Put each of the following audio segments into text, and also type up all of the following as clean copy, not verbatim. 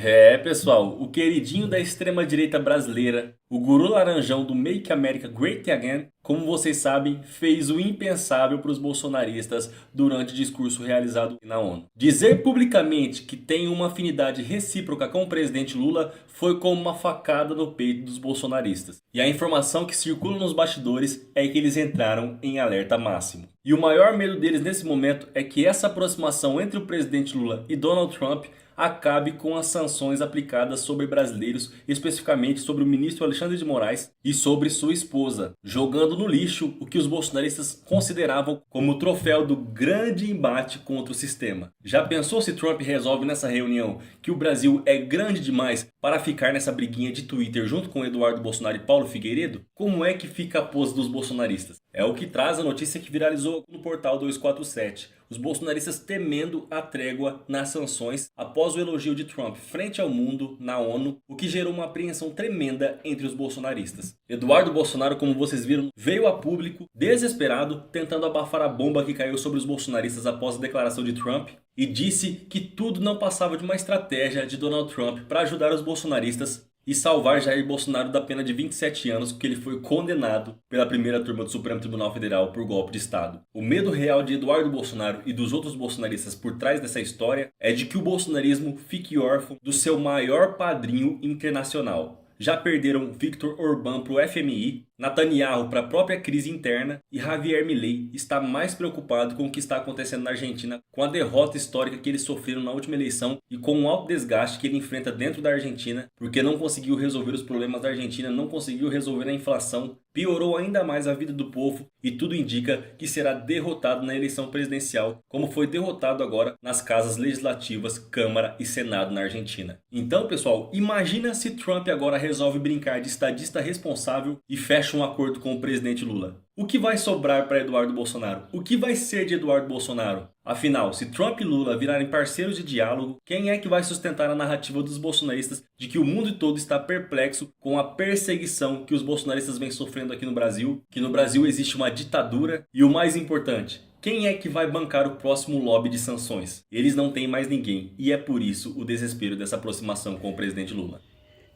É, pessoal, o queridinho da extrema-direita brasileira, o guru laranjão do Make America Great Again, como vocês sabem, fez o impensável para os bolsonaristas durante o discurso realizado na ONU. Dizer publicamente que tem uma afinidade recíproca com o presidente Lula foi como uma facada no peito dos bolsonaristas. E a informação que circula nos bastidores é que eles entraram em alerta máximo. E o maior medo deles nesse momento é que essa aproximação entre o presidente Lula e Donald Trump acabe com as sanções aplicadas sobre brasileiros, especificamente sobre o ministro Alexandre de Moraes e sobre sua esposa, jogando no lixo o que os bolsonaristas consideravam como o troféu do grande embate contra o sistema. Já pensou se Trump resolve nessa reunião que o Brasil é grande demais para ficar nessa briguinha de Twitter junto com Eduardo Bolsonaro e Paulo Figueiredo? Como é que fica a pose dos bolsonaristas? É o que traz a notícia que viralizou no portal 247. Os bolsonaristas temendo a trégua nas sanções após o elogio de Trump frente ao mundo na ONU, o que gerou uma apreensão tremenda entre os bolsonaristas. Eduardo Bolsonaro, como vocês viram, veio a público desesperado, tentando abafar a bomba que caiu sobre os bolsonaristas após a declaração de Trump, e disse que tudo não passava de uma estratégia de Donald Trump para ajudar os bolsonaristas e salvar Jair Bolsonaro da pena de 27 anos que ele foi condenado pela primeira turma do Supremo Tribunal Federal por golpe de Estado. O medo real de Eduardo Bolsonaro e dos outros bolsonaristas por trás dessa história é de que o bolsonarismo fique órfão do seu maior padrinho internacional. Já perderam Viktor Orbán para o FMI, Netanyahu para a própria crise interna e Javier Milei está mais preocupado com o que está acontecendo na Argentina, com a derrota histórica que eles sofreram na última eleição e com o alto desgaste que ele enfrenta dentro da Argentina, porque não conseguiu resolver os problemas da Argentina, não conseguiu resolver a inflação, piorou ainda mais a vida do povo e tudo indica que será derrotado na eleição presidencial, como foi derrotado agora nas casas legislativas, Câmara e Senado na Argentina. Então, pessoal, imagina se Trump agora resolve brincar de estadista responsável e fecha um acordo com o presidente Lula. O que vai sobrar para Eduardo Bolsonaro? O que vai ser de Eduardo Bolsonaro? Afinal, se Trump e Lula virarem parceiros de diálogo, quem é que vai sustentar a narrativa dos bolsonaristas de que o mundo todo está perplexo com a perseguição que os bolsonaristas vêm sofrendo aqui no Brasil, que no Brasil existe uma ditadura e o mais importante, quem é que vai bancar o próximo lobby de sanções? Eles não têm mais ninguém e é por isso o desespero dessa aproximação com o presidente Lula.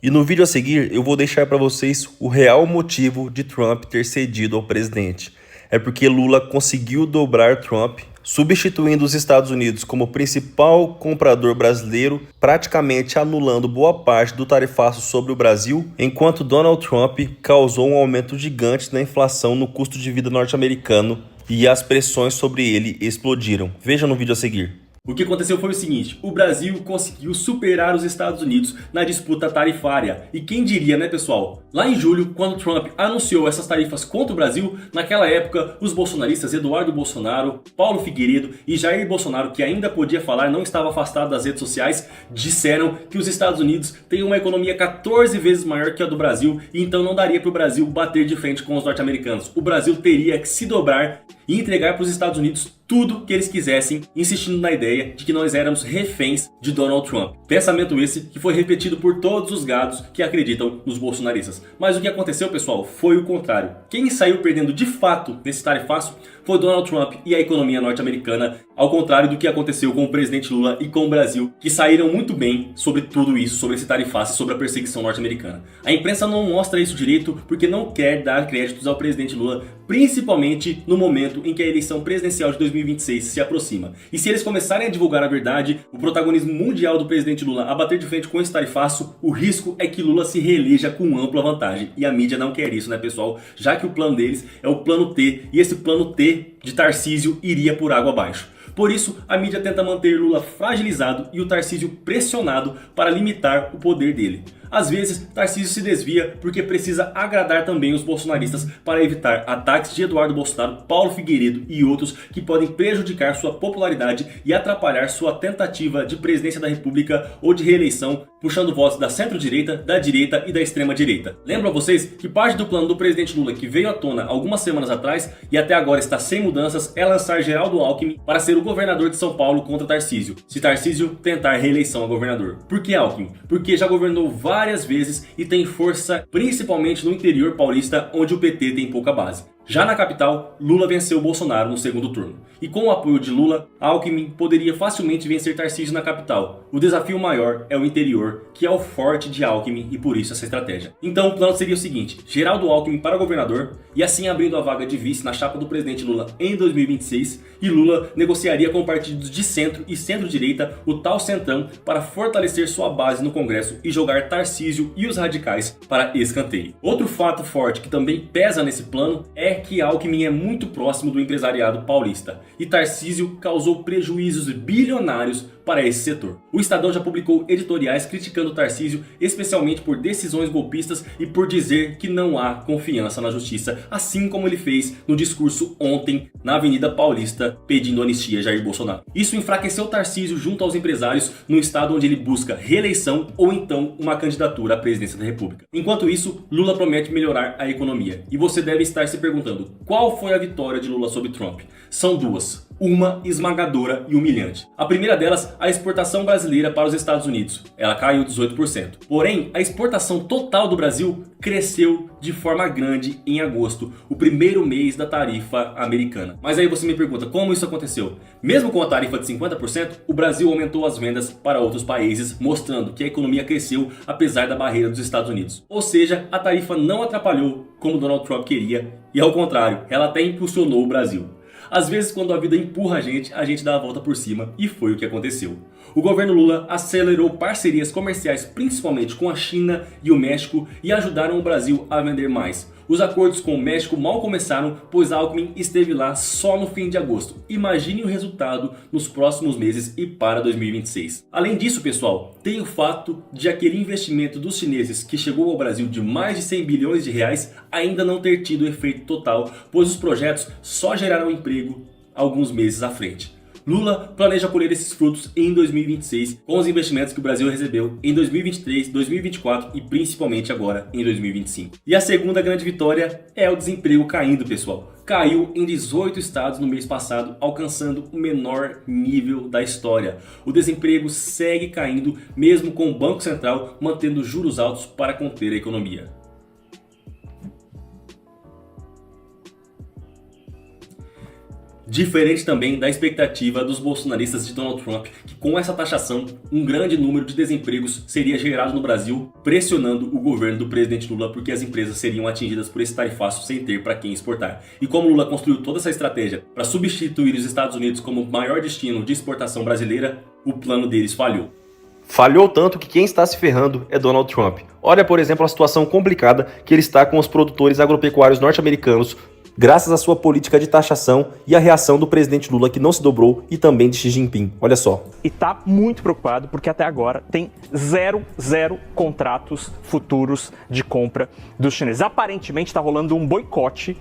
E no vídeo a seguir eu vou deixar para vocês o real motivo de Trump ter cedido ao presidente. É porque Lula conseguiu dobrar Trump, substituindo os Estados Unidos como principal comprador brasileiro, praticamente anulando boa parte do tarifaço sobre o Brasil, enquanto Donald Trump causou um aumento gigante na inflação no custo de vida norte-americano e as pressões sobre ele explodiram. Veja no vídeo a seguir. O que aconteceu foi o seguinte, o Brasil conseguiu superar os Estados Unidos na disputa tarifária. E quem diria, né, pessoal? Lá em julho, quando Trump anunciou essas tarifas contra o Brasil, naquela época os bolsonaristas Eduardo Bolsonaro, Paulo Figueiredo e Jair Bolsonaro, que ainda podia falar, não estava afastado das redes sociais, disseram que os Estados Unidos têm uma economia 14 vezes maior que a do Brasil e então não daria para o Brasil bater de frente com os norte-americanos. O Brasil teria que se dobrar e entregar para os Estados Unidos tudo que eles quisessem, insistindo na ideia de que nós éramos reféns de Donald Trump. Pensamento esse que foi repetido por todos os gados que acreditam nos bolsonaristas. Mas o que aconteceu, pessoal, foi o contrário. Quem saiu perdendo de fato nesse tarifaço foi Donald Trump e a economia norte-americana, ao contrário do que aconteceu com o presidente Lula e com o Brasil, que saíram muito bem sobre tudo isso, sobre esse tarifaço e sobre a perseguição norte-americana. A imprensa não mostra isso direito porque não quer dar créditos ao presidente Lula, principalmente no momento em que a eleição presidencial de 2026 se aproxima. E se eles começarem a divulgar a verdade, o protagonismo mundial do presidente Lula a bater de frente com esse tarifaço, o risco é que Lula se reeleja com ampla vantagem. E a mídia não quer isso, né, pessoal? Já que o plano deles é o plano T, e esse plano T de Tarcísio iria por água abaixo. Por isso, a mídia tenta manter Lula fragilizado e o Tarcísio pressionado para limitar o poder dele. Às vezes, Tarcísio se desvia porque precisa agradar também os bolsonaristas para evitar ataques de Eduardo Bolsonaro, Paulo Figueiredo e outros que podem prejudicar sua popularidade e atrapalhar sua tentativa de presidência da República ou de reeleição, puxando votos da centro-direita, da direita e da extrema-direita. Lembro a vocês que parte do plano do presidente Lula, que veio à tona algumas semanas atrás e até agora está sem mudanças, é lançar Geraldo Alckmin para ser o governador de São Paulo contra Tarcísio, se Tarcísio tentar reeleição a governador. Por que Alckmin? Porque já governou várias vezes e tem força principalmente no interior paulista, onde o PT tem pouca base. Já na capital, Lula venceu Bolsonaro no segundo turno. E com o apoio de Lula, Alckmin poderia facilmente vencer Tarcísio na capital. O desafio maior é o interior, que é o forte de Alckmin e por isso essa estratégia. Então o plano seria o seguinte: Geraldo Alckmin para governador e assim abrindo a vaga de vice na chapa do presidente Lula em 2026, e Lula negociaria com partidos de centro e centro-direita, o tal Centrão, para fortalecer sua base no Congresso e jogar Tarcísio e os radicais para escanteio. Outro fato forte que também pesa nesse plano é que Alckmin é muito próximo do empresariado paulista e Tarcísio causou prejuízos bilionários para esse setor. O Estadão já publicou editoriais criticando Tarcísio, especialmente por decisões golpistas e por dizer que não há confiança na justiça, assim como ele fez no discurso ontem na Avenida Paulista pedindo anistia a Jair Bolsonaro. Isso enfraqueceu Tarcísio junto aos empresários no estado onde ele busca reeleição ou então uma candidatura à presidência da República. Enquanto isso, Lula promete melhorar a economia. E você deve estar se perguntando, qual foi a vitória de Lula sobre Trump? São duas. Uma esmagadora e humilhante. A primeira delas, a exportação brasileira para os Estados Unidos. Ela caiu 18%. Porém, a exportação total do Brasil cresceu de forma grande em agosto, o primeiro mês da tarifa americana. Mas aí você me pergunta, como isso aconteceu? Mesmo com a tarifa de 50%, o Brasil aumentou as vendas para outros países, mostrando que a economia cresceu apesar da barreira dos Estados Unidos. Ou seja, a tarifa não atrapalhou como Donald Trump queria, e ao contrário, ela até impulsionou o Brasil. Às vezes, quando a vida empurra a gente dá a volta por cima, e foi o que aconteceu. O governo Lula acelerou parcerias comerciais principalmente com a China e o México e ajudaram o Brasil a vender mais. Os acordos com o México mal começaram, pois Alckmin esteve lá só no fim de agosto. Imagine o resultado nos próximos meses e para 2026. Além disso, pessoal, tem o fato de aquele investimento dos chineses que chegou ao Brasil de mais de 100 bilhões de reais ainda não ter tido efeito total, pois os projetos só geraram emprego alguns meses à frente. Lula planeja colher esses frutos em 2026 com os investimentos que o Brasil recebeu em 2023, 2024 e principalmente agora em 2025. E a segunda grande vitória é o desemprego caindo, pessoal. Caiu em 18 estados no mês passado, alcançando o menor nível da história. O desemprego segue caindo, mesmo com o Banco Central mantendo juros altos para conter a economia. Diferente também da expectativa dos bolsonaristas de Donald Trump, que com essa taxação, um grande número de desempregos seria gerado no Brasil, pressionando o governo do presidente Lula porque as empresas seriam atingidas por esse tarifaço sem ter para quem exportar. E como Lula construiu toda essa estratégia para substituir os Estados Unidos como maior destino de exportação brasileira, o plano deles falhou. Falhou tanto que quem está se ferrando é Donald Trump. Olha, por exemplo, a situação complicada que ele está com os produtores agropecuários norte-americanos, graças à sua política de taxação e a reação do presidente Lula, que não se dobrou, e também de Xi Jinping. Olha só. E tá muito preocupado porque até agora tem zero contratos futuros de compra dos chineses. Aparentemente está rolando um boicote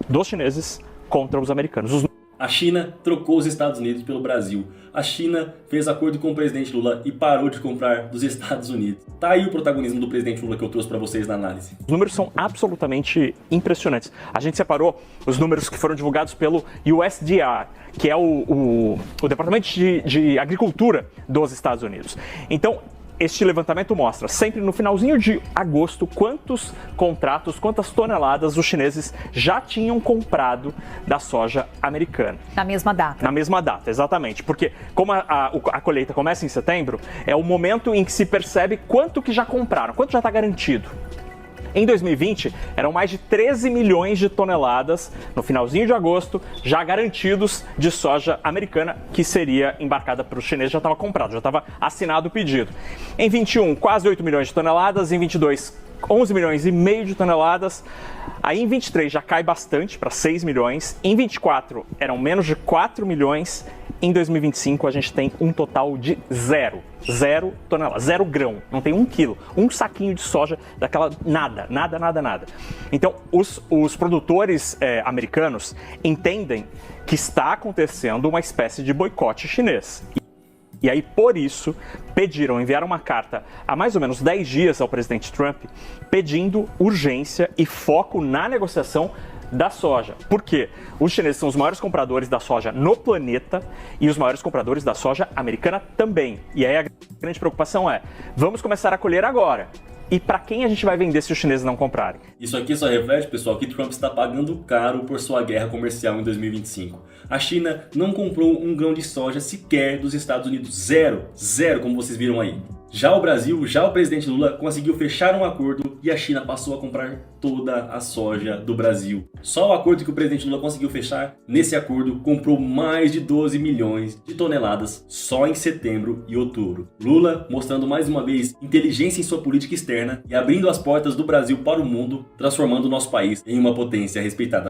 dos chineses contra os americanos. A China trocou os Estados Unidos pelo Brasil. A China fez acordo com o presidente Lula e parou de comprar dos Estados Unidos. Tá aí o protagonismo do presidente Lula que eu trouxe para vocês na análise. Os números são absolutamente impressionantes. A gente separou os números que foram divulgados pelo USDA, que é o Departamento de Agricultura dos Estados Unidos. Então, este levantamento mostra, sempre no finalzinho de agosto, quantos contratos, quantas toneladas os chineses já tinham comprado da soja americana. Na mesma data. Na mesma data, exatamente. Porque como a colheita começa em setembro, é o momento em que se percebe quanto que já compraram, quanto já está garantido. Em 2020, eram mais de 13 milhões de toneladas, no finalzinho de agosto, já garantidos de soja americana, que seria embarcada para os chineses, já estava comprado, já estava assinado o pedido. Em 21, quase 8 milhões de toneladas, em 22, 11 milhões e meio de toneladas. Aí em 23 já cai bastante, para 6 milhões. Em 24, eram menos de 4 milhões. Em 2025, a gente tem um total de zero tonelada, 0 grão, não tem 1 quilo, um saquinho de soja daquela, nada. Então, os produtores americanos entendem que está acontecendo uma espécie de boicote chinês. E aí, por isso, enviaram uma carta há mais ou menos 10 dias ao presidente Trump, pedindo urgência e foco na negociação da soja. Por quê? Os chineses são os maiores compradores da soja no planeta e os maiores compradores da soja americana também. E aí a grande preocupação é, vamos começar a colher agora. e para quem a gente vai vender se os chineses não comprarem. Isso aqui só reflete, pessoal, que Trump está pagando caro por sua guerra comercial em 2025. A China não comprou um grão de soja sequer dos Estados Unidos. Zero, como vocês viram aí. Já o Brasil, o presidente Lula conseguiu fechar um acordo e a China passou a comprar toda a soja do Brasil. Só o acordo que o presidente Lula conseguiu fechar, nesse acordo comprou mais de 12 milhões de toneladas só em setembro e outubro. Lula mostrando mais uma vez inteligência em sua política externa e abrindo as portas do Brasil para o mundo, transformando o nosso país em uma potência respeitada.